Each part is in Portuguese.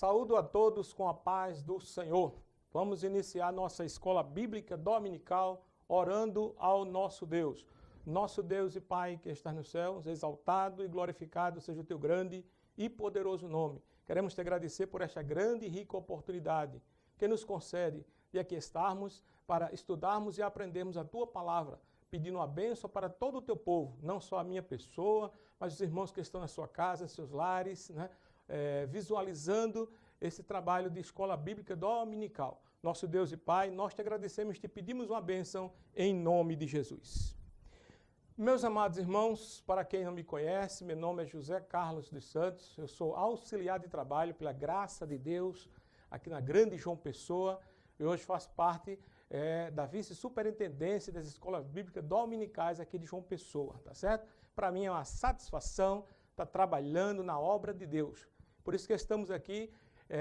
Saúdo a todos com a paz do Senhor. Vamos iniciar nossa escola bíblica dominical orando ao nosso Deus. Nosso Deus e Pai que estás nos céus, exaltado e glorificado seja o teu grande e poderoso nome. Queremos te agradecer por esta grande e rica oportunidade que nos concede de aqui estarmos para estudarmos e aprendermos a tua palavra, pedindo a bênção para todo o teu povo, não só a minha pessoa, mas os irmãos que estão na sua casa, seus lares, né? Visualizando esse trabalho de escola bíblica dominical. Nosso Deus e Pai, nós te agradecemos e te pedimos uma bênção em nome de Jesus. Meus amados irmãos, para quem não me conhece, meu nome é José Carlos dos Santos, eu sou auxiliar de trabalho pela graça de Deus aqui na Grande João Pessoa e hoje faço parte da vice-superintendência das escolas bíblicas dominicais aqui de João Pessoa, tá certo? Para mim é uma satisfação estar trabalhando na obra de Deus. Por isso que estamos aqui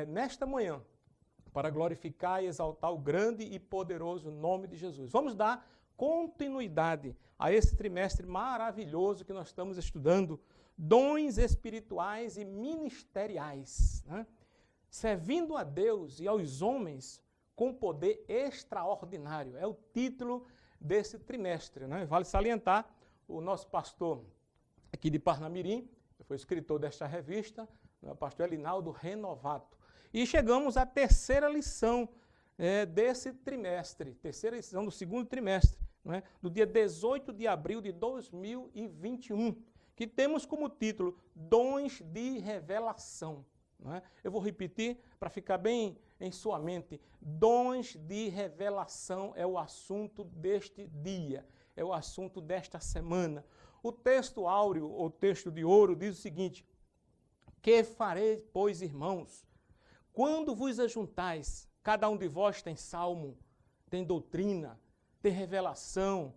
nesta manhã, para glorificar e exaltar o grande e poderoso nome de Jesus. Vamos dar continuidade a esse trimestre maravilhoso que nós estamos estudando, dons espirituais e ministeriais, né? Servindo a Deus e aos homens com poder extraordinário. É o título desse trimestre, né? Vale salientar, o nosso pastor aqui de Parnamirim, que foi escritor desta revista, o pastor Elinaldo Renovato. E chegamos à terceira lição desse trimestre, terceira lição do segundo trimestre, né, do dia 18 de abril de 2021, que temos como título Dons de Revelação. Né? Eu vou repetir para ficar bem em sua mente. Dons de revelação é o assunto deste dia, é o assunto desta semana. O texto áureo, ou texto de ouro, diz o seguinte: que farei, pois, irmãos, quando vos ajuntais, cada um de vós tem salmo, tem doutrina, tem revelação,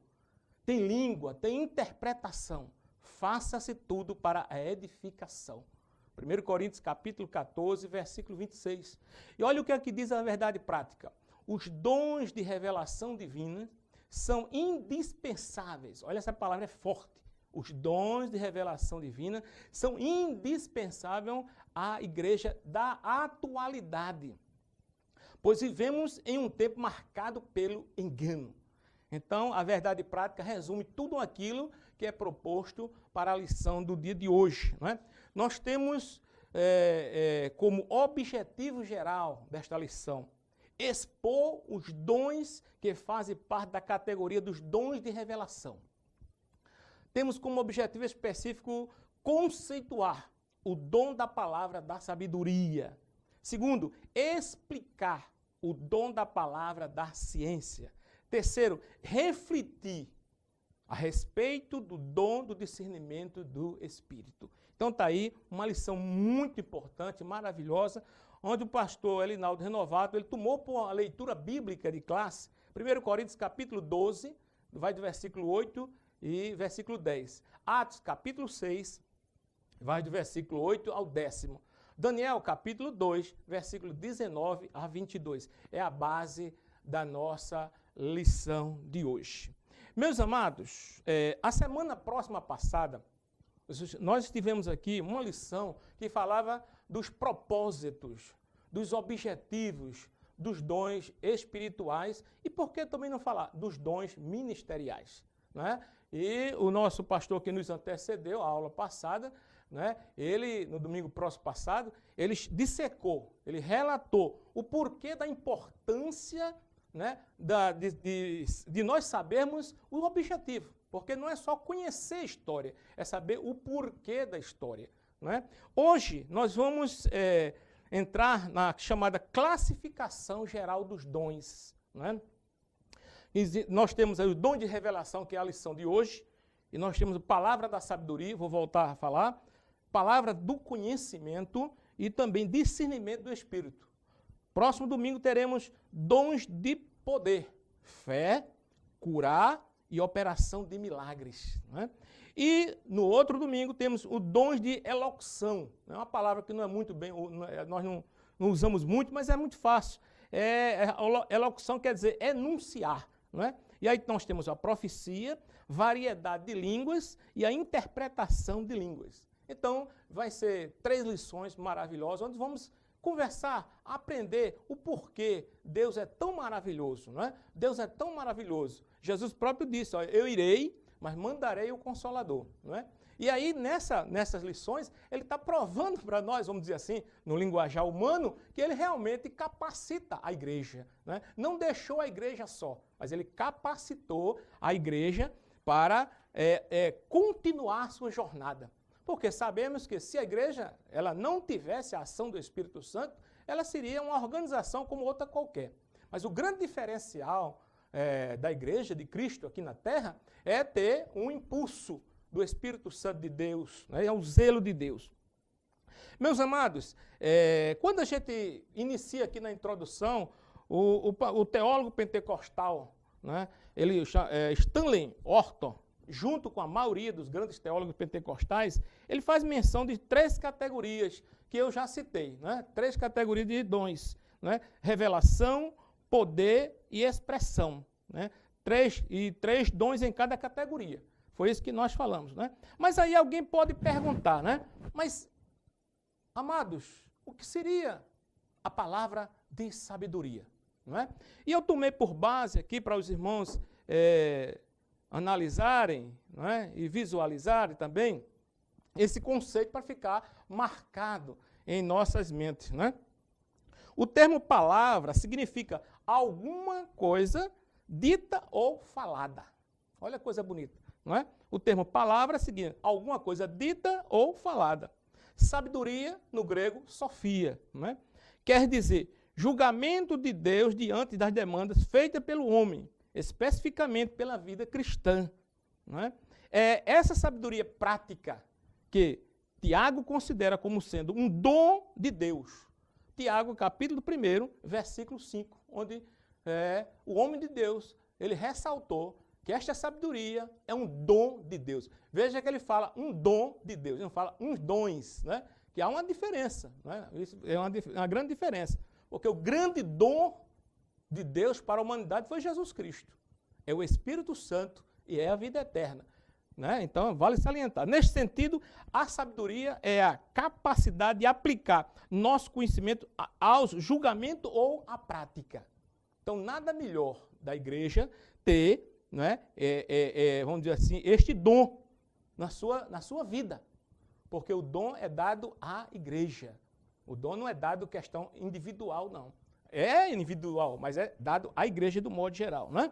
tem língua, tem interpretação. Faça-se tudo para a edificação. 1 Coríntios capítulo 14, versículo 26. E olha o que aqui diz a verdade prática. Os dons de revelação divina são indispensáveis. Olha, essa palavra é forte. Os dons de revelação divina são indispensáveis à igreja da atualidade, pois vivemos em um tempo marcado pelo engano. Então, a verdade prática resume tudo aquilo que é proposto para a lição do dia de hoje, não é? Nós temos como objetivo geral desta lição expor os dons que fazem parte da categoria dos dons de revelação. Temos como objetivo específico conceituar o dom da palavra da sabedoria. Segundo, explicar o dom da palavra da ciência. Terceiro, refletir a respeito do dom do discernimento do Espírito. Então está aí uma lição muito importante, maravilhosa, onde o pastor Elinaldo Renovato, ele tomou por uma leitura bíblica de classe, 1 Coríntios capítulo 12, vai do versículo 8 e versículo 10. Atos capítulo 6, vai do versículo 8 ao 10º. Daniel capítulo 2, versículo 19 a 22. É a base da nossa lição de hoje. Meus amados, a semana próxima passada, nós tivemos aqui uma lição que falava dos propósitos, dos objetivos, dos dons espirituais e, por que também não falar, dos dons ministeriais, né? E o nosso pastor que nos antecedeu, a aula passada, né, ele, no domingo próximo passado, ele dissecou, ele relatou o porquê da importância, né, de nós sabermos o objetivo. Porque não é só conhecer a história, é saber o porquê da história. Né? Hoje nós vamos entrar na chamada classificação geral dos dons. Né? Nós temos aí o dom de revelação, que é a lição de hoje, e nós temos a palavra da sabedoria, vou voltar a falar, palavra do conhecimento e também discernimento do Espírito. Próximo domingo teremos dons de poder, fé, curar e operação de milagres. Né? E no outro domingo temos o dons de elocução. É uma palavra que não é muito bem, nós não usamos muito, mas é muito fácil. Elocução quer dizer enunciar. Não é? E aí nós temos a profecia, variedade de línguas e a interpretação de línguas. Então, vai ser 3 lições maravilhosas, onde vamos conversar, aprender o porquê Deus é tão maravilhoso, não é? Deus é tão maravilhoso. Jesus próprio disse, ó, eu irei, mas mandarei o Consolador, não é? E aí, nessas lições, ele está provando para nós, vamos dizer assim, no linguajar humano, que ele realmente capacita a igreja, né? Não deixou a igreja só, mas ele capacitou a igreja para continuar sua jornada. Porque sabemos que se a igreja ela não tivesse a ação do Espírito Santo, ela seria uma organização como outra qualquer. Mas o grande diferencial da igreja de Cristo aqui na Terra é ter um impulso do Espírito Santo de Deus, né? É o zelo de Deus. Meus amados, quando a gente inicia aqui na introdução, o teólogo pentecostal, né? Stanley Orton, junto com a maioria dos grandes teólogos pentecostais, ele faz menção de 3 categorias que eu já citei, né? 3 categorias de dons, né? Revelação, poder e expressão, né? 3 dons em cada categoria. Foi isso que nós falamos, né? Mas aí alguém pode perguntar, né? Mas, amados, o que seria a palavra de sabedoria, não é? E eu tomei por base aqui para os irmãos analisarem, não é? E visualizarem também esse conceito para ficar marcado em nossas mentes, né? O termo palavra significa alguma coisa dita ou falada. Olha a coisa bonita. Não é? O termo palavra significa alguma coisa dita ou falada. Sabedoria, no grego, sofia. Não é? Quer dizer, julgamento de Deus diante das demandas feitas pelo homem, especificamente pela vida cristã. Não é? É essa sabedoria prática que Tiago considera como sendo um dom de Deus. Tiago, capítulo 1, versículo 5, onde o homem de Deus, ele ressaltou que esta sabedoria é um dom de Deus. Veja que ele fala um dom de Deus, ele não fala uns dons, né? Que há uma diferença, né? Isso é uma grande diferença. Porque o grande dom de Deus para a humanidade foi Jesus Cristo. É o Espírito Santo e é a vida eterna, né? Então, vale salientar. Neste sentido, a sabedoria é a capacidade de aplicar nosso conhecimento aos julgamentos ou à prática. Então, nada melhor da igreja ter, né, vamos dizer assim, este dom na sua vida. Porque o dom é dado à igreja. O dom não é dado questão individual, não. É individual, mas é dado à igreja do modo geral, né?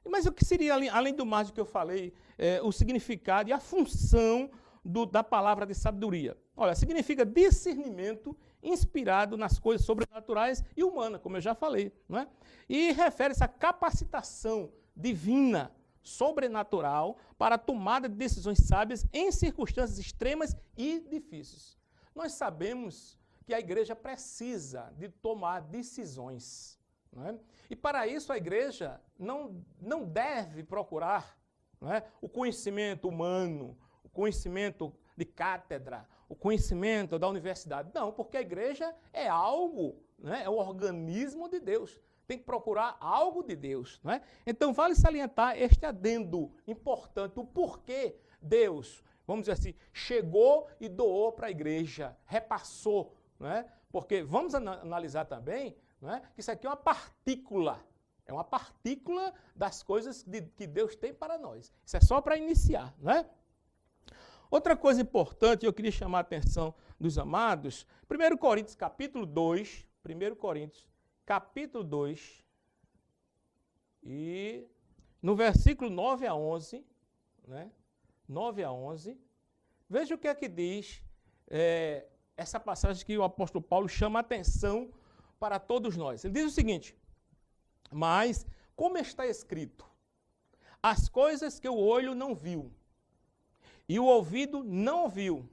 Mas o que seria, além do mais do que eu falei, o significado e a função da palavra de sabedoria? Olha, significa discernimento inspirado nas coisas sobrenaturais e humanas, como eu já falei, não é? E refere-se à capacitação divina, sobrenatural, para a tomada de decisões sábias em circunstâncias extremas e difíceis. Nós sabemos que a igreja precisa de tomar decisões, não é? E para isso a igreja não deve procurar, não é, o conhecimento humano, o conhecimento de cátedra, o conhecimento da universidade. Não, porque a igreja é algo, né, é o organismo de Deus. Tem que procurar algo de Deus, não é? Então, vale salientar este adendo importante, o porquê Deus, vamos dizer assim, chegou e doou para a igreja, repassou, não é? Porque vamos analisar também, não é, que isso aqui é uma partícula das coisas que Deus tem para nós. Isso é só para iniciar, não é? Outra coisa importante, eu queria chamar a atenção dos amados, 1 Coríntios capítulo 2, 1 Coríntios capítulo 2, e no versículo 9 a 11, né? 9 a 11, veja o que é que diz essa passagem que o apóstolo Paulo chama a atenção para todos nós. Ele diz o seguinte: mas, como está escrito, as coisas que o olho não viu, e o ouvido não ouviu,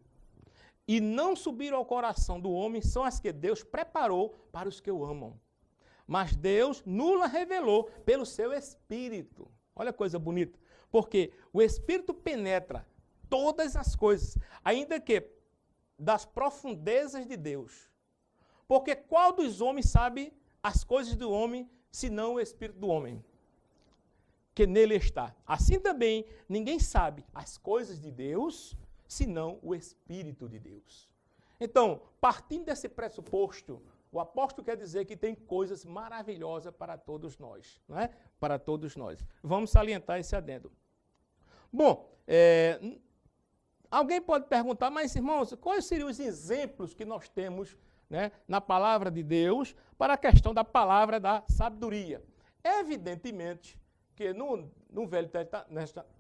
e não subiram ao coração do homem, são as que Deus preparou para os que o amam. Mas Deus nula revelou pelo seu Espírito. Olha a coisa bonita. Porque o Espírito penetra todas as coisas, ainda que das profundezas de Deus. Porque qual dos homens sabe as coisas do homem, senão o Espírito do homem que nele está? Assim também, ninguém sabe as coisas de Deus, senão o Espírito de Deus. Então, partindo desse pressuposto, o apóstolo quer dizer que tem coisas maravilhosas para todos nós, não é? Para todos nós. Vamos salientar esse adendo. Bom, alguém pode perguntar, mas irmãos, quais seriam os exemplos que nós temos, né, na palavra de Deus para a questão da palavra da sabedoria? Evidentemente que no Velho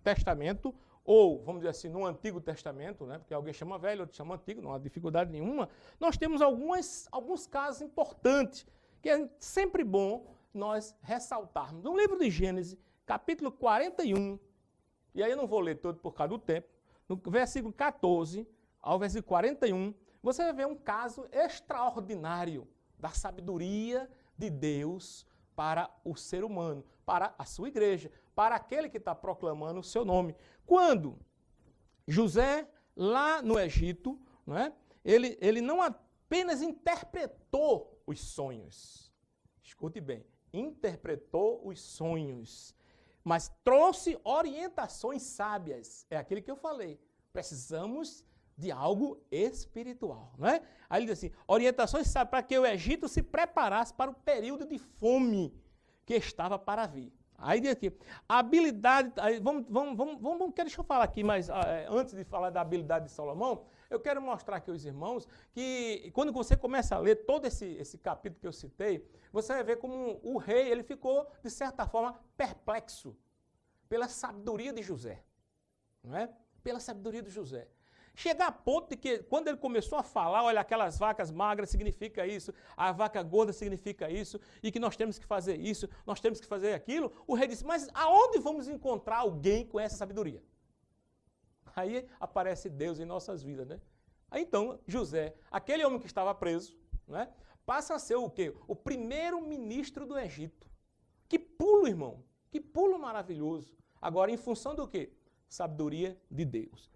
Testamento, ou, vamos dizer assim, no Antigo Testamento, né, porque alguém chama velho, outro chama antigo, não há dificuldade nenhuma, nós temos alguns casos importantes, que é sempre bom nós ressaltarmos. No livro de Gênesis, capítulo 41, e aí eu não vou ler todo por causa do tempo, no versículo 14 ao versículo 41, você vai ver um caso extraordinário da sabedoria de Deus para o ser humano, para a sua igreja, para aquele que está proclamando o seu nome. Quando José, lá no Egito, não é, ele não apenas interpretou os sonhos, escute bem, interpretou os sonhos, mas trouxe orientações sábias. É aquilo que eu falei. Precisamos de algo espiritual, não é? Aí ele diz assim, orientações sábias para que o Egito se preparasse para o período de fome que estava para vir. Aí diz aqui, a habilidade, aí deixa eu falar aqui, mas antes de falar da habilidade de Salomão, eu quero mostrar aqui aos irmãos que quando você começa a ler todo esse capítulo que eu citei, você vai ver como o rei, ele ficou, de certa forma, perplexo pela sabedoria de José, não é? Pela sabedoria de José. Chegar a ponto de que, quando ele começou a falar, olha, aquelas vacas magras significa isso, a vaca gorda significa isso, e que nós temos que fazer isso, nós temos que fazer aquilo, o rei disse, mas aonde vamos encontrar alguém com essa sabedoria? Aí aparece Deus em nossas vidas, né? Aí então, José, aquele homem que estava preso, né, passa a ser o quê? O primeiro ministro do Egito. Que pulo, irmão! Que pulo maravilhoso! Agora, em função do quê? Sabedoria de Deus.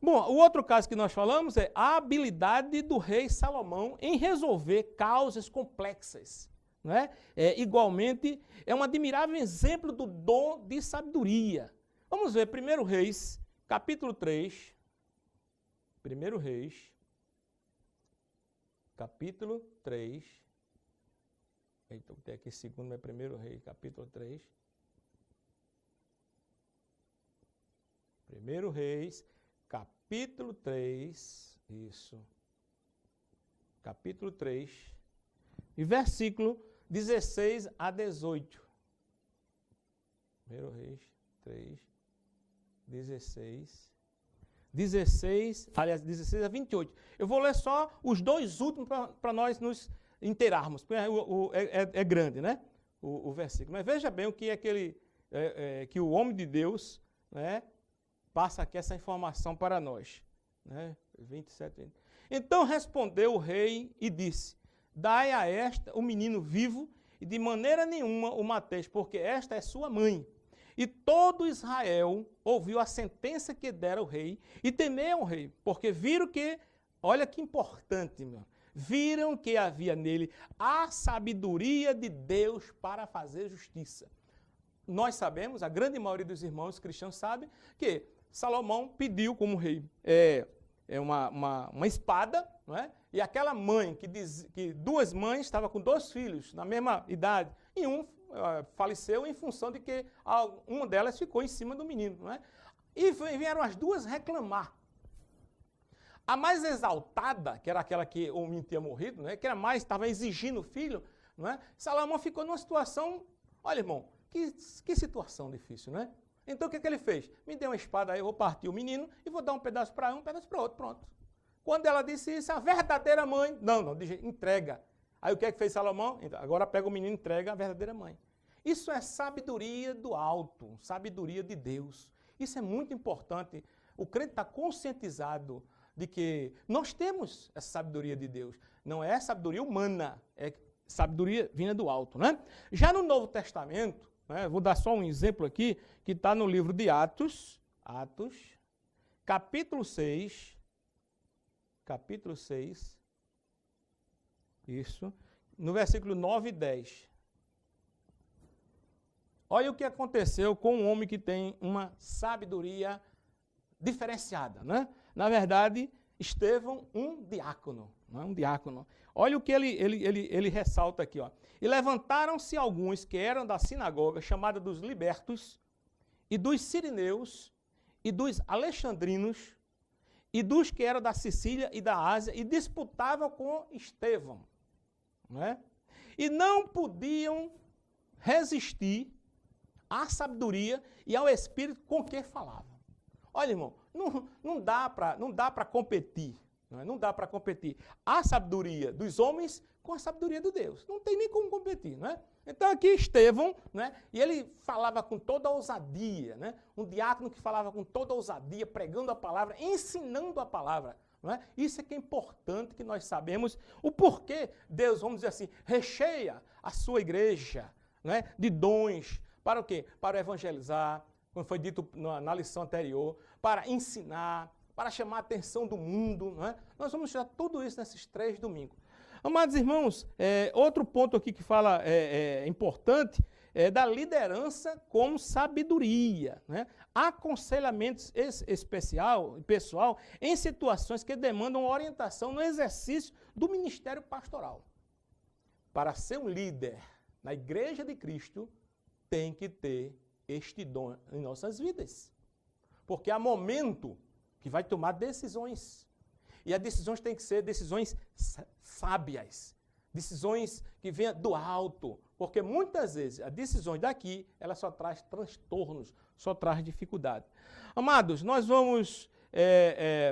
Bom, o outro caso que nós falamos é a habilidade do rei Salomão em resolver causas complexas. Não é? Igualmente, é um admirável exemplo do dom de sabedoria. Vamos ver 1 Reis, capítulo 3. 1 Reis, capítulo 3. Então, tem aqui segundo, mas 1 Reis, capítulo 3. 1 Reis, capítulo 3, isso, capítulo 3, e versículo 16 a 18. 1 Reis 3, 16 a 28. Eu vou ler só os dois últimos para nós nos inteirarmos, porque é grande, né, o versículo. Mas veja bem o que é que o homem de Deus, né, passa aqui essa informação para nós. Né? 27. Então respondeu o rei e disse, dai a esta o menino vivo e de maneira nenhuma o mateis, porque esta é sua mãe. E todo Israel ouviu a sentença que dera o rei e temeu o rei, porque viram que, olha que importante, meu, viram que havia nele a sabedoria de Deus para fazer justiça. Nós sabemos, a grande maioria dos irmãos cristãos sabe, que Salomão pediu como rei uma espada, não é? E aquela mãe, que duas mães estavam com 2 filhos na mesma idade, e um faleceu em função de que uma delas ficou em cima do menino. Não é? E vieram as duas reclamar. A mais exaltada, que era aquela que o menino tinha morrido, né? Que era mais, estava exigindo o filho, não é? Salomão ficou numa situação, olha irmão, que situação difícil, não é? Então o que ele fez? Me dê uma espada aí, eu vou partir o menino e vou dar um pedaço para um pedaço para o outro, pronto. Quando ela disse isso, a verdadeira mãe, não, entrega. Aí o que fez Salomão? Agora pega o menino e entrega a verdadeira mãe. Isso é sabedoria do alto, sabedoria de Deus. Isso é muito importante. O crente está conscientizado de que nós temos essa sabedoria de Deus. Não é sabedoria humana, é sabedoria vinda do alto. Né? Já no Novo Testamento, vou dar só um exemplo aqui, que está no livro de Atos, capítulo 6, isso, no versículo 9 e 10. Olha o que aconteceu com um homem que tem uma sabedoria diferenciada, né? Na verdade, Estevão, um diácono, não é? Um diácono. Olha o que ele ressalta aqui, ó. E levantaram-se alguns que eram da sinagoga, chamada dos libertos, e dos sirineus, e dos alexandrinos, e dos que eram da Sicília e da Ásia, e disputavam com Estevão, não é? E não podiam resistir à sabedoria e ao espírito com que falavam. Olha, irmão, não dá para competir, não é? Não dá para competir a sabedoria dos homens com a sabedoria de Deus. Não tem nem como competir, não é? Então aqui Estevão, né, e ele falava com toda a ousadia, né, um diácono que falava com toda a ousadia, pregando a palavra, ensinando a palavra. Não é? Isso é que é importante que nós sabemos o porquê Deus, vamos dizer assim, recheia a sua igreja, não é, de dons. Para o quê? Para evangelizar, como foi dito na lição anterior, para ensinar, para chamar a atenção do mundo. Não é? Nós vamos estudar tudo isso nesses 3 domingos. Amados irmãos, outro ponto aqui que fala importante é da liderança como sabedoria, né? Aconselhamentos especial e pessoal em situações que demandam orientação no exercício do ministério pastoral. Para ser um líder na Igreja de Cristo, tem que ter este dom em nossas vidas. Porque há momento que vai tomar decisões. E as decisões têm que ser decisões sábias, decisões que venham do alto, porque muitas vezes as decisões daqui, ela só traz transtornos, só traz dificuldade. Amados, nós vamos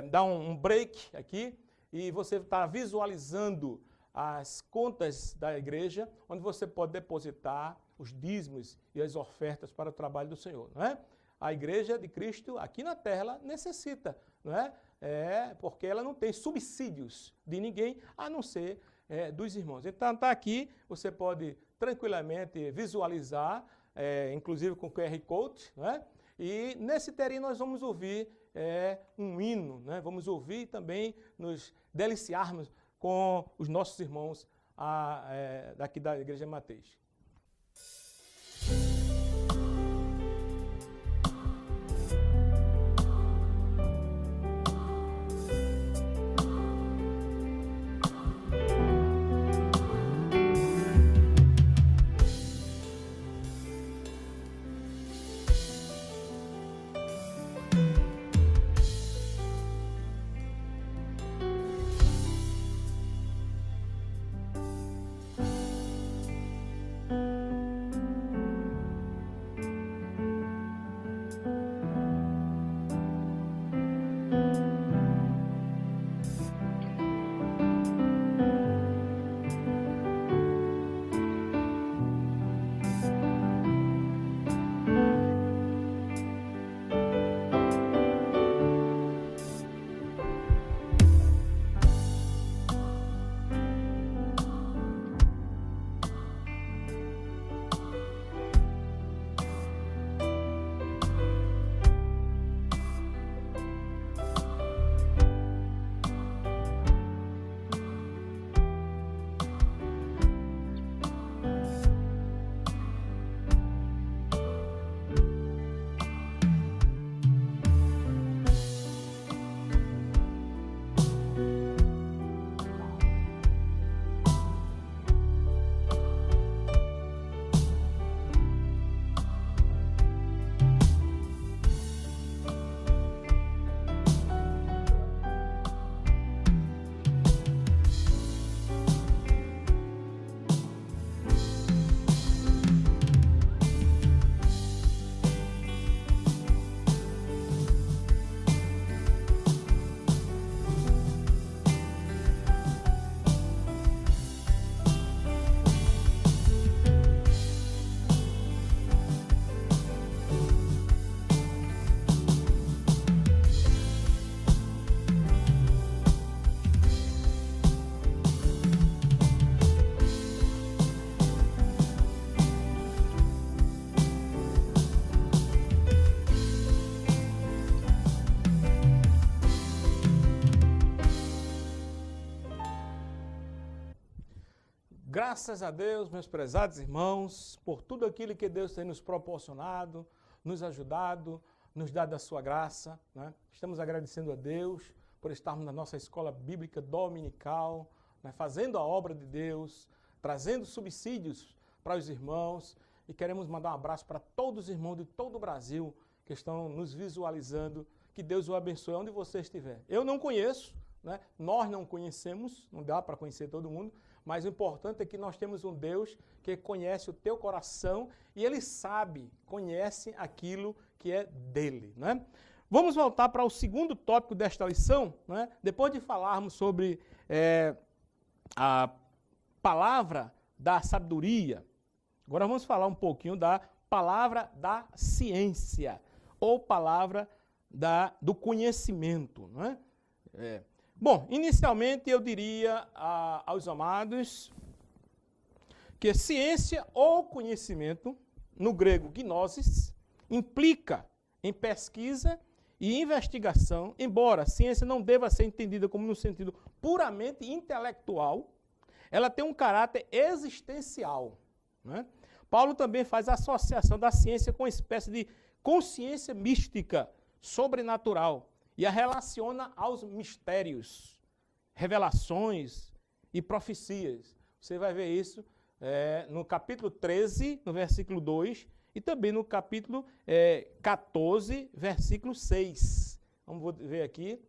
dar um break aqui e você está visualizando as contas da igreja, onde você pode depositar os dízimos e as ofertas para o trabalho do Senhor, não é? A igreja de Cristo aqui na terra ela necessita, não é? Porque ela não tem subsídios de ninguém, a não ser dos irmãos. Então está aqui, você pode tranquilamente visualizar, inclusive com QR Code, não é? E nesse terim nós vamos ouvir um hino, né? Vamos ouvir também nos deliciarmos com os nossos irmãos daqui da Igreja Mateus. Graças a Deus, meus prezados irmãos, por tudo aquilo que Deus tem nos proporcionado, nos ajudado, nos dado a sua graça, né? Estamos agradecendo a Deus por estarmos na nossa escola bíblica dominical, né, fazendo a obra de Deus, trazendo subsídios para os irmãos. E queremos mandar um abraço para todos os irmãos de todo o Brasil que estão nos visualizando. Que Deus o abençoe onde você estiver. Eu não conheço, né? Nós não conhecemos, não dá para conhecer todo mundo, mas o importante é que nós temos um Deus que conhece o teu coração e Ele sabe, conhece aquilo que é dele, né? Vamos voltar para o segundo tópico desta lição, né? Depois de falarmos sobre a palavra da sabedoria, agora vamos falar um pouquinho da palavra da ciência, ou palavra do conhecimento, né? Bom, inicialmente eu diria aos amados que ciência ou conhecimento, no grego gnosis, implica em pesquisa e investigação, embora a ciência não deva ser entendida como no sentido puramente intelectual, ela tem um caráter existencial, né? Paulo também faz a associação da ciência com uma espécie de consciência mística, sobrenatural, e a relaciona aos mistérios, revelações e profecias. Você vai ver isso no capítulo 13, no versículo 2, e também no capítulo 14, versículo 6. Vamos ver aqui,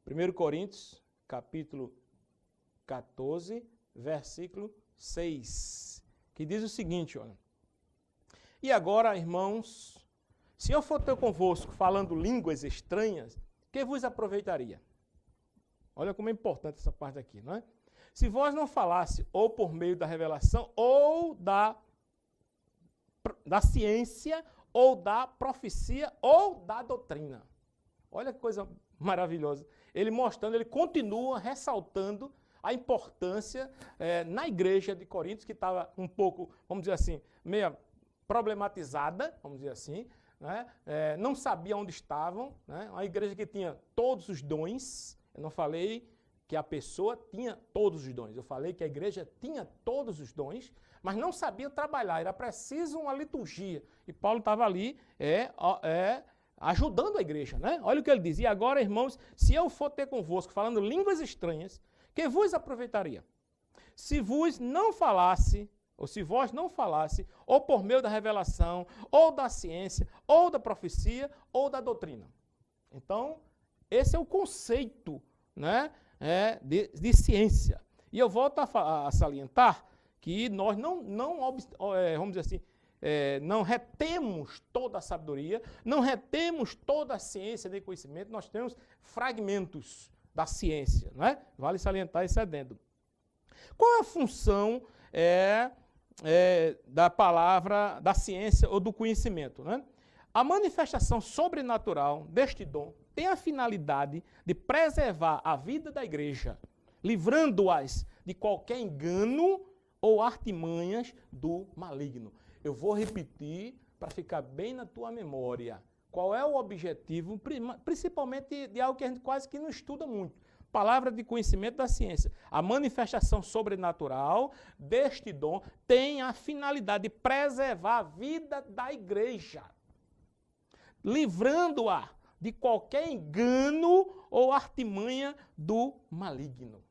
1 Coríntios, capítulo 14, versículo 6, que diz o seguinte, olha. E agora, irmãos, se eu for ter convosco falando línguas estranhas, que vos aproveitaria? Olha como é importante essa parte aqui, não é? Se vós não falasse ou por meio da revelação, ou da ciência, ou da profecia, ou da doutrina. Olha que coisa maravilhosa. Ele mostrando, ele continua ressaltando a importância na igreja de Coríntios, que estava um pouco, vamos dizer assim, meio problematizada, vamos dizer assim, né? Não sabia onde estavam, né? Uma igreja que tinha todos os dons. Eu não falei que a pessoa tinha todos os dons, eu falei que a igreja tinha todos os dons, mas não sabia trabalhar, era preciso uma liturgia. E Paulo estava ali ajudando a igreja, né? Olha o que ele diz: e agora, irmãos, se eu for ter convosco falando línguas estranhas, que vos aproveitaria? Se vos não falasse, ou se vós não falasse, ou por meio da revelação, ou da ciência, ou da profecia, ou da doutrina. Então, esse é o conceito, né, de ciência. E eu volto a salientar que nós vamos dizer assim, não retemos toda a sabedoria, não retemos toda a ciência de conhecimento, nós temos fragmentos da ciência, né? Vale salientar esse adendo. Qual é a função da palavra da ciência ou do conhecimento, né? A manifestação sobrenatural deste dom tem a finalidade de preservar a vida da igreja, livrando-as de qualquer engano ou artimanhas do maligno. Eu vou repetir para ficar bem na tua memória. Qual é o objetivo, principalmente de algo que a gente quase que não estuda muito. Palavra de conhecimento da ciência. A manifestação sobrenatural deste dom tem a finalidade de preservar a vida da igreja, livrando-a de qualquer engano ou artimanha do maligno.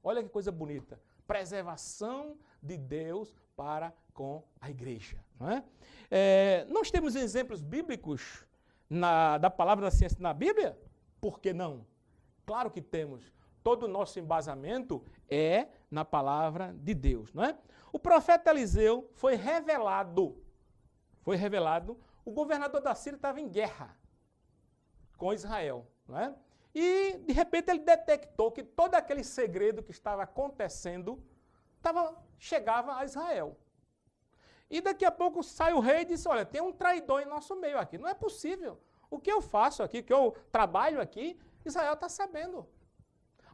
Olha que coisa bonita. Preservação de Deus para com a igreja. Não é? Nós temos exemplos bíblicos da palavra da ciência na Bíblia? Por que não? Claro que temos. Todo o nosso embasamento é na palavra de Deus. Não é? O profeta Eliseu foi revelado. O governador da Síria estava em guerra com Israel. Não é? E, de repente, ele detectou que todo aquele segredo que estava acontecendo chegava a Israel. E daqui a pouco sai o rei e diz: olha, tem um traidor em nosso meio aqui. Não é possível. O que eu faço aqui, o que eu trabalho aqui, Israel está sabendo.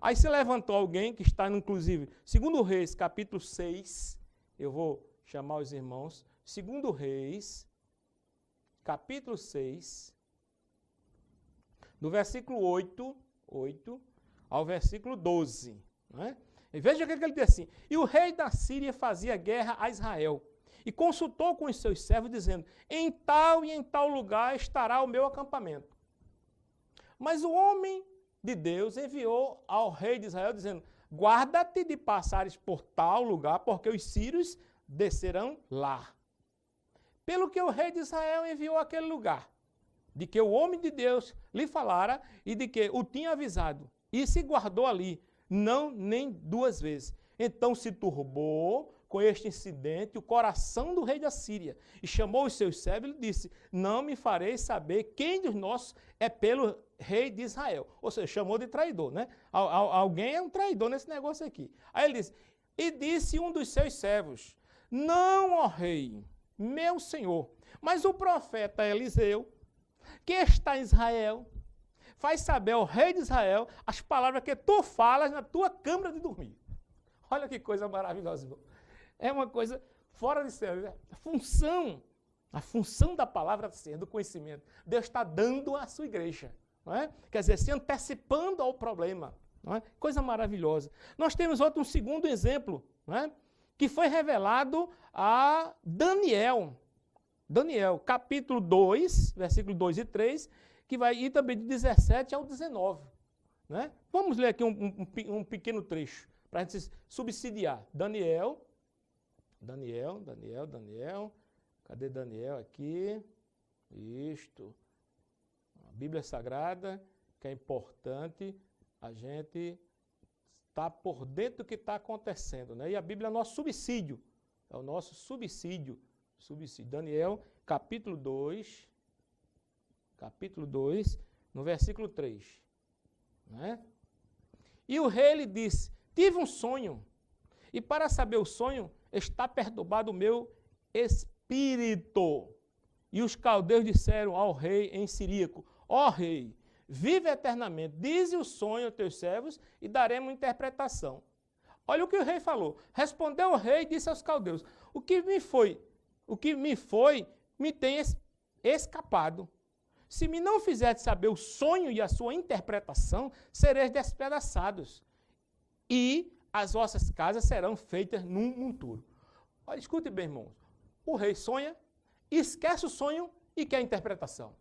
Aí se levantou alguém que está, inclusive, 2 Reis, capítulo 6. Eu vou chamar os irmãos. 2 Reis, capítulo 6, do versículo 8 ao versículo 12. Né? E veja o que ele diz assim: e o rei da Síria fazia guerra a Israel, e consultou com os seus servos, dizendo: em tal e em tal lugar estará o meu acampamento. Mas o homem de Deus enviou ao rei de Israel, dizendo, guarda-te de passares por tal lugar, porque os sírios descerão lá. Pelo que o rei de Israel enviou àquele lugar, de que o homem de Deus lhe falara e de que o tinha avisado, e se guardou ali, não nem 2 vezes. Então se turbou com este incidente o coração do rei da Síria, e chamou os seus servos e lhe disse, não me fareis saber quem dos nossos é pelo rei de Israel. Ou seja, chamou de traidor, né? Alguém é um traidor nesse negócio aqui. Aí ele disse, e disse um dos seus servos, não, ó rei, meu senhor, mas o profeta Eliseu, que está em Israel, faz saber ao rei de Israel as palavras que tu falas na tua câmara de dormir. Olha que coisa maravilhosa, irmão. É uma coisa fora de série. Né? A função da palavra do conhecimento. Deus está dando à sua igreja. Não é? Quer dizer, se antecipando ao problema. Não é? Coisa maravilhosa. Nós temos um segundo exemplo, não é? Que foi revelado a Daniel. Daniel, capítulo 2, versículo 2 e 3, que vai ir também de 17 ao 19. Né? Vamos ler aqui um pequeno trecho, para a gente subsidiar. Daniel. Cadê Daniel aqui? Isto. A Bíblia Sagrada, que é importante a gente estar por dentro do que está acontecendo. Né? E a Bíblia é o nosso subsídio. É o nosso subsídio. Daniel, capítulo 2, no versículo 3. Né? E o rei lhe disse, tive um sonho, e para saber o sonho, está perturbado o meu espírito. E os caldeus disseram ao rei em siríaco, ó rei, vive eternamente, dize o sonho aos teus servos e daremos interpretação. Olha o que o rei falou. Respondeu o rei e disse aos caldeus, o que me tem escapado. Se me não fizerdes saber o sonho e a sua interpretação, sereis despedaçados. E as vossas casas serão feitas num monturo. Olha, escute bem, irmãos. O rei sonha, esquece o sonho e quer a interpretação.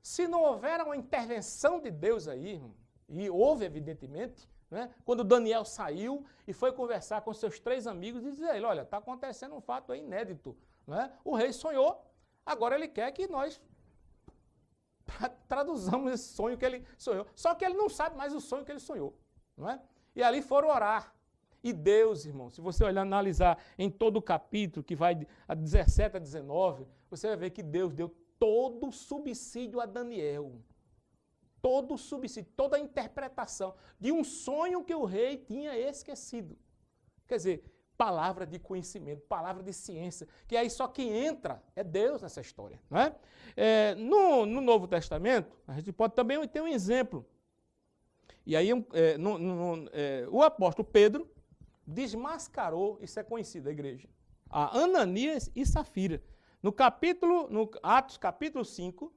Se não houver uma intervenção de Deus aí, irmão, e houve, evidentemente, né, quando Daniel saiu e foi conversar com seus 3 amigos e dizer a ele, olha, está acontecendo um fato aí inédito. Né? O rei sonhou, agora ele quer que nós traduzamos esse sonho que ele sonhou. Só que ele não sabe mais o sonho que ele sonhou. Não é? E ali foram orar. E Deus, irmão, se você olhar, analisar em todo o capítulo, que vai de 17 a 19, você vai ver que Deus deu todo o subsídio a Daniel. Todo o subsídio, toda a interpretação de um sonho que o rei tinha esquecido. Quer dizer, palavra de conhecimento, palavra de ciência, que aí só quem entra é Deus nessa história. Não é? No Novo Testamento, a gente pode também ter um exemplo. E aí o apóstolo Pedro desmascarou, isso é conhecido da igreja, a Ananias e Safira. No Atos capítulo 5,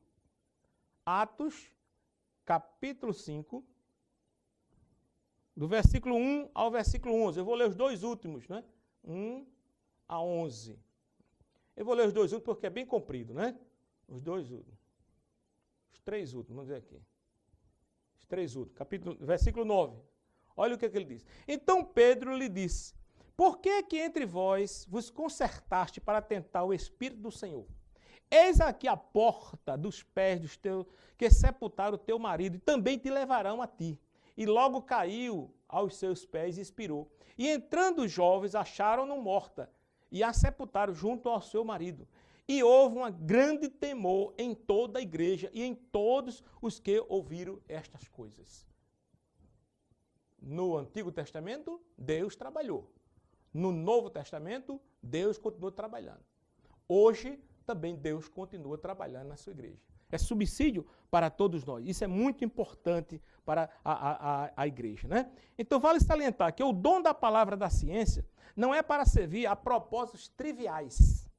do versículo 1 ao versículo 11. Eu vou ler os 2 últimos, né? 1 a 11. Eu vou ler os 2 últimos porque é bem comprido, né? Os 2 últimos. Os 3 últimos, vamos dizer aqui. Os 3 últimos, versículo 9. Olha o que ele diz. Então Pedro lhe disse, por que entre vós vos concertaste para tentar o Espírito do Senhor? Eis aqui a porta dos pés dos teus, que sepultaram o teu marido, e também te levarão a ti. E logo caiu aos seus pés e expirou. E entrando os jovens, acharam-no morta, e a sepultaram junto ao seu marido. E houve um grande temor em toda a igreja e em todos os que ouviram estas coisas. No Antigo Testamento, Deus trabalhou. No Novo Testamento, Deus continuou trabalhando. Hoje, também Deus continua trabalhando na sua igreja. É subsídio para todos nós. Isso é muito importante para a igreja. Né? Então, vale salientar que o dom da palavra da ciência não é para servir a propósitos triviais.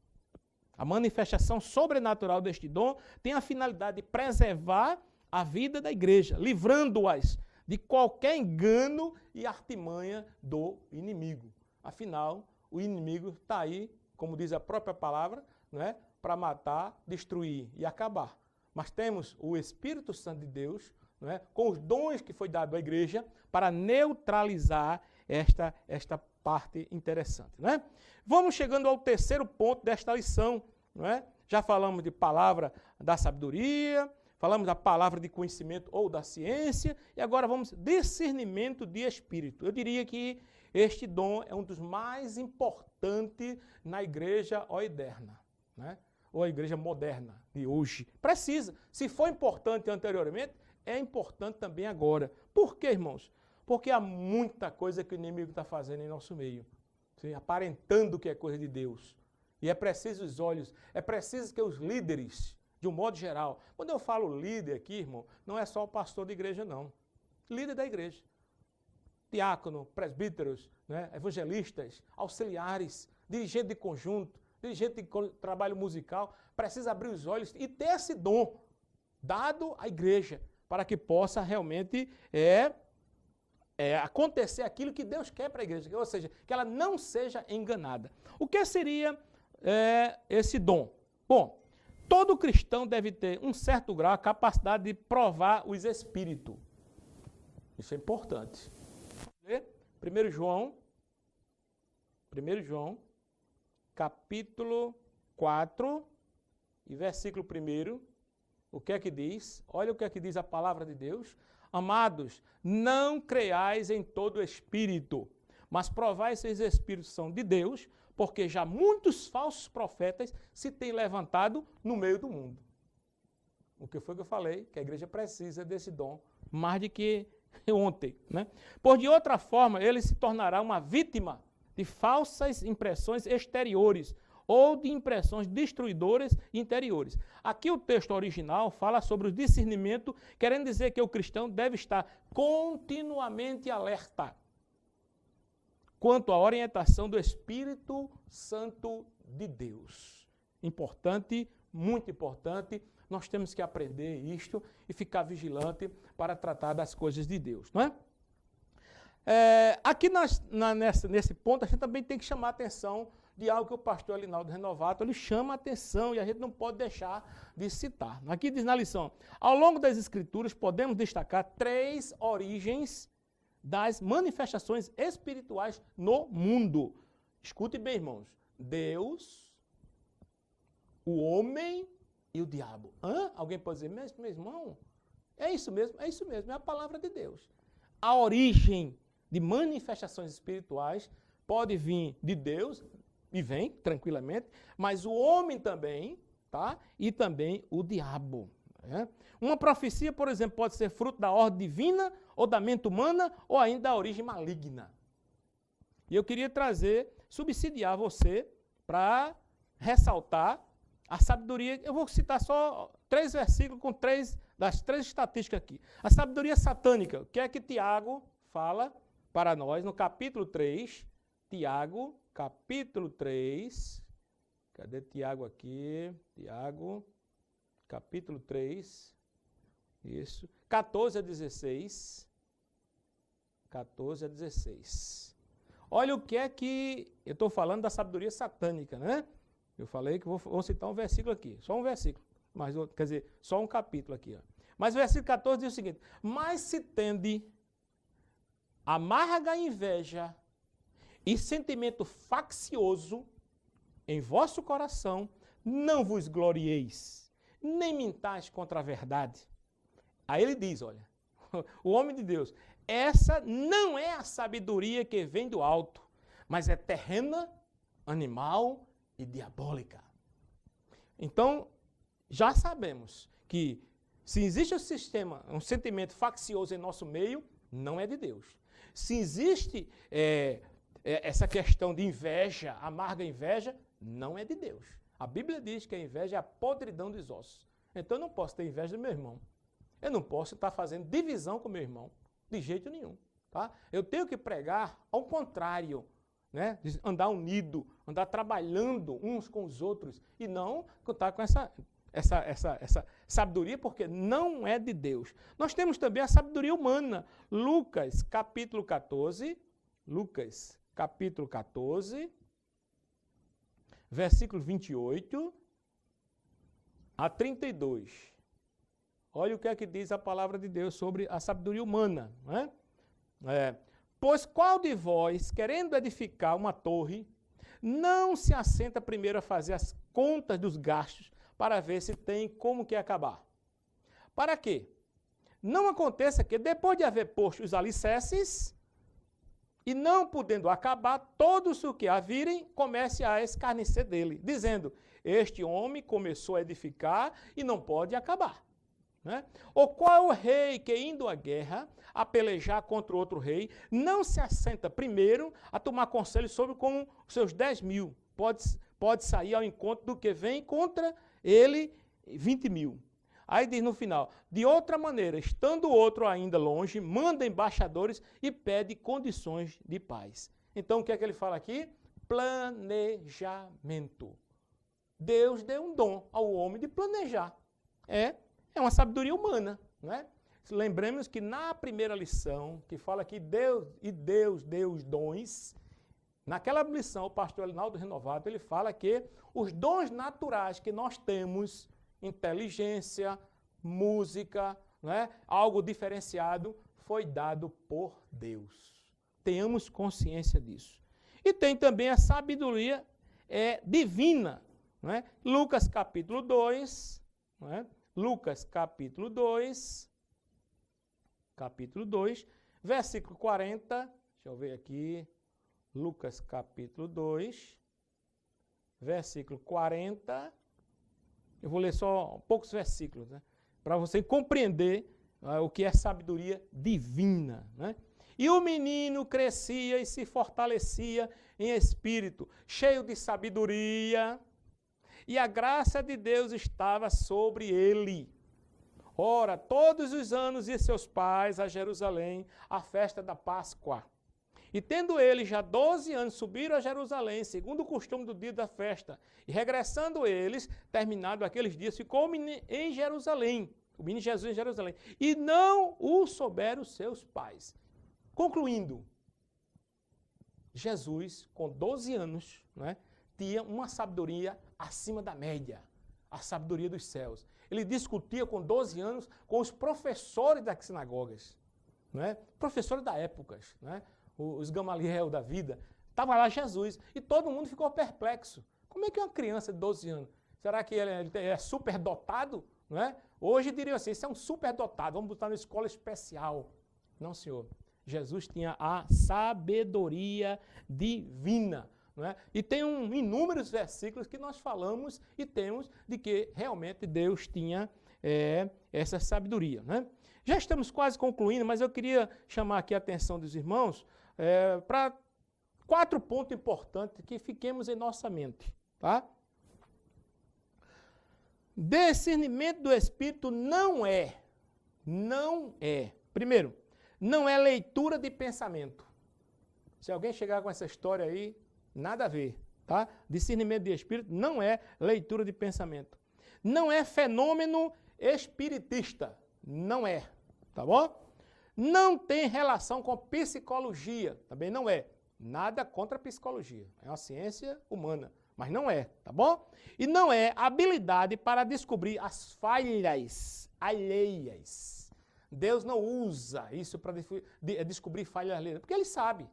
A manifestação sobrenatural deste dom tem a finalidade de preservar a vida da igreja, livrando-as de qualquer engano e artimanha do inimigo. Afinal, o inimigo está aí, como diz a própria palavra, né, para matar, destruir e acabar. Mas temos o Espírito Santo de Deus não é? Com os dons que foi dado à igreja para neutralizar esta parte interessante. Não é? Vamos chegando ao terceiro ponto desta lição. Não é? Já falamos de palavra da sabedoria, falamos da palavra de conhecimento ou da ciência, e agora vamos discernimento de espírito. Eu diria que este dom é um dos mais importantes na igreja oiderna, né? Ou a igreja moderna de hoje. Precisa. Se foi importante anteriormente, é importante também agora. Por quê, irmãos? Porque há muita coisa que o inimigo está fazendo em nosso meio, sim, aparentando que é coisa de Deus. E é preciso os olhos, é preciso que os líderes, de um modo geral, quando eu falo líder aqui, irmão, não é só o pastor de igreja, não. Líder da igreja. Diácono, presbíteros, né, evangelistas, auxiliares, dirigente de conjunto, dirigente de trabalho musical, precisa abrir os olhos e ter esse dom dado à igreja, para que possa realmente acontecer aquilo que Deus quer para a igreja, ou seja, que ela não seja enganada. O que seria esse dom? Bom, todo cristão deve ter um certo grau, a capacidade de provar os espíritos. Isso é importante. 1 João, capítulo 4, e versículo 1, o que é que diz? Olha o que é que diz a palavra de Deus. Amados, não creiais em todo espírito, mas provai se os espíritos são de Deus, porque já muitos falsos profetas se têm levantado no meio do mundo. O que foi que eu falei? Que a igreja precisa desse dom, mais do que ontem, né? Por de outra forma, ele se tornará uma vítima de falsas impressões exteriores ou de impressões destruidoras interiores. Aqui o texto original fala sobre o discernimento, querendo dizer que o cristão deve estar continuamente alerta quanto à orientação do Espírito Santo de Deus. Importante, muito importante, nós temos que aprender isto e ficar vigilante para tratar das coisas de Deus, não é? Aqui nesse ponto a gente também tem que chamar a atenção de algo que o pastor Alinaldo Renovato, ele chama a atenção e a gente não pode deixar de citar. Aqui diz na lição, ao longo das escrituras podemos destacar 3 origens das manifestações espirituais no mundo. Escute bem, irmãos. Deus, o homem e o diabo. Alguém pode dizer, mas meu irmão, é isso mesmo, é a palavra de Deus. A origem de manifestações espirituais pode vir de Deus, e vem tranquilamente, mas o homem também, tá? E também o diabo. Né? Uma profecia, por exemplo, pode ser fruto da ordem divina, ou da mente humana, ou ainda da origem maligna. E eu queria subsidiar você para ressaltar a sabedoria. Eu vou citar só 3 versículos com das 3 estatísticas aqui. A sabedoria satânica, o que é que Tiago fala para nós no capítulo 3, Tiago, capítulo 3, cadê Tiago aqui? Tiago, capítulo 3, isso, 14 a 16. 14 a 16. Olha o que é que eu estou falando da sabedoria satânica, né? Eu falei que vou citar um versículo aqui, só um versículo, mas, quer dizer, só um capítulo aqui. Ó. Mas o versículo 14 diz o seguinte, mas se tende amarga inveja e sentimento faccioso em vosso coração, não vos glorieis, nem mintais contra a verdade. Aí ele diz, olha, o homem de Deus, essa não é a sabedoria que vem do alto, mas é terrena, animal e diabólica. Então, já sabemos que se existe um sentimento faccioso em nosso meio, não é de Deus. Se existe essa questão de inveja, amarga inveja, não é de Deus. A Bíblia diz que a inveja é a podridão dos ossos. Então eu não posso ter inveja do meu irmão. Eu não posso estar fazendo divisão com meu irmão, de jeito nenhum. Tá? Eu tenho que pregar ao contrário, né? Andar unido, andar trabalhando uns com os outros e não estar com essa sabedoria, porque não é de Deus. Nós temos também a sabedoria humana. Lucas, capítulo 14, versículo 28 a 32. Olha o que é que diz a palavra de Deus sobre a sabedoria humana. Né? Pois qual de vós, querendo edificar uma torre, não se assenta primeiro a fazer as contas dos gastos para ver se tem como que acabar? Para quê? Não aconteça que, depois de haver posto os alicerces, e não podendo acabar, todos os que a virem comecem a escarnecer dele, dizendo, este homem começou a edificar e não pode acabar. Né? Ou qual é o rei que, indo à guerra, a pelejar contra outro rei, não se assenta primeiro a tomar conselho sobre como os seus 10.000 pode sair ao encontro do que vem contra ele 20.000. Aí diz no final, de outra maneira, estando o outro ainda longe, manda embaixadores e pede condições de paz. Então o que é que ele fala aqui? Planejamento. Deus deu um dom ao homem de planejar. É uma sabedoria humana, não é? Lembremos que na primeira lição, que fala que Deus deu os dons, naquela lição, o pastor Elinaldo Renovado, ele fala que os dons naturais que nós temos, inteligência, música, né, algo diferenciado, foi dado por Deus. Tenhamos consciência disso. E tem também a sabedoria divina. Né? Lucas capítulo 2, né? Lucas capítulo 2, versículo 40, deixa eu ver aqui, Lucas capítulo 2, versículo 40, eu vou ler só poucos versículos, né, para você compreender o que é sabedoria divina. Né? E o menino crescia e se fortalecia em espírito, cheio de sabedoria, e a graça de Deus estava sobre ele. Ora, todos os anos ia seus pais a Jerusalém, à festa da Páscoa. E tendo ele já 12 anos, subiram a Jerusalém, segundo o costume do dia da festa. E regressando eles, terminado aqueles dias, ficou em Jerusalém, o menino Jesus em Jerusalém. E não o souberam seus pais. Concluindo, Jesus, com 12 anos, né, tinha uma sabedoria acima da média, a sabedoria dos céus. Ele discutia com 12 anos com os professores das sinagogas, né, professores da época, né, os Gamaliel da vida. Estava lá Jesus e todo mundo ficou perplexo. Como é que uma criança de 12 anos, será que ele é superdotado? Não é? Hoje diriam assim, isso é um superdotado, vamos botar na escola especial. Não, senhor. Jesus tinha a sabedoria divina. Não é? E tem inúmeros versículos que nós falamos e temos de que realmente Deus tinha essa sabedoria. Né? Já estamos quase concluindo, mas eu queria chamar aqui a atenção dos irmãos para 4 pontos importantes que fiquemos em nossa mente. Tá? Discernimento do Espírito não é. Primeiro, não é leitura de pensamento. Se alguém chegar com essa história aí, nada a ver, tá? Discernimento de Espírito não é leitura de pensamento. Não é fenômeno espiritista. Não é, tá bom? Não tem relação com psicologia. Também não é. Nada contra a psicologia. É uma ciência humana. Mas não é, tá bom? E não é habilidade para descobrir as falhas alheias. Deus não usa isso para descobrir falhas alheias, porque Ele sabe.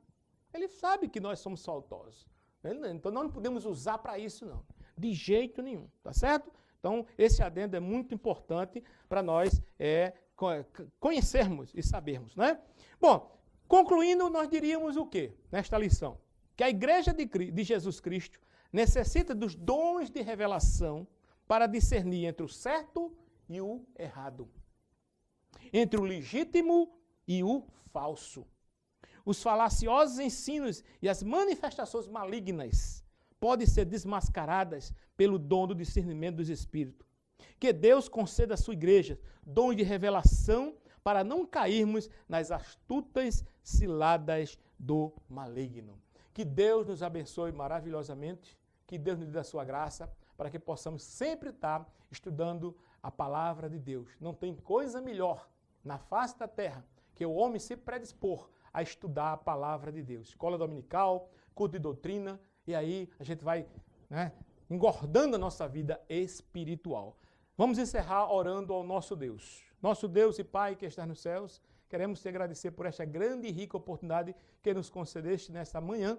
Ele sabe que nós somos faltosos. Então nós não podemos usar para isso, não. De jeito nenhum, tá certo? Então esse adendo é muito importante para nós conhecermos e sabermos, né? Bom, concluindo, nós diríamos o quê nesta lição? Que a igreja de Jesus Cristo necessita dos dons de revelação para discernir entre o certo e o errado, entre o legítimo e o falso. Os falaciosos ensinos e as manifestações malignas podem ser desmascaradas pelo dom do discernimento dos Espíritos. Que Deus conceda à sua igreja dom de revelação para não cairmos nas astutas ciladas do maligno. Que Deus nos abençoe maravilhosamente, que Deus nos dê a sua graça, para que possamos sempre estar estudando a palavra de Deus. Não tem coisa melhor na face da terra que o homem se predispor a estudar a palavra de Deus. Escola dominical, culto de doutrina, e aí a gente vai, né, engordando a nossa vida espiritual. Vamos encerrar orando ao nosso Deus. Nosso Deus e Pai que estás nos céus, queremos te agradecer por esta grande e rica oportunidade que nos concedeste nesta manhã,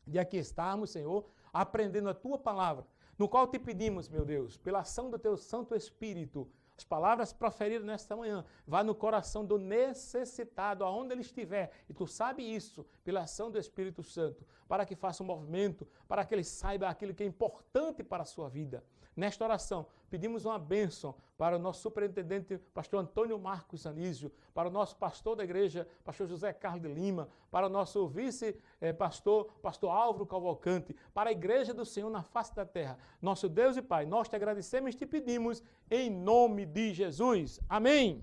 de aqui estarmos, Senhor, aprendendo a Tua palavra, no qual te pedimos, meu Deus, pela ação do Teu Santo Espírito, as palavras proferidas nesta manhã, vá no coração do necessitado, aonde ele estiver, e Tu sabe isso, pela ação do Espírito Santo, para que faça um movimento, para que ele saiba aquilo que é importante para a sua vida. Nesta oração, pedimos uma bênção para o nosso superintendente, pastor Antônio Marcos Anísio, para o nosso pastor da igreja, pastor José Carlos de Lima, para o nosso vice-pastor, pastor Álvaro Cavalcante, para a igreja do Senhor na face da terra. Nosso Deus e Pai, nós te agradecemos e te pedimos em nome de Jesus. Amém.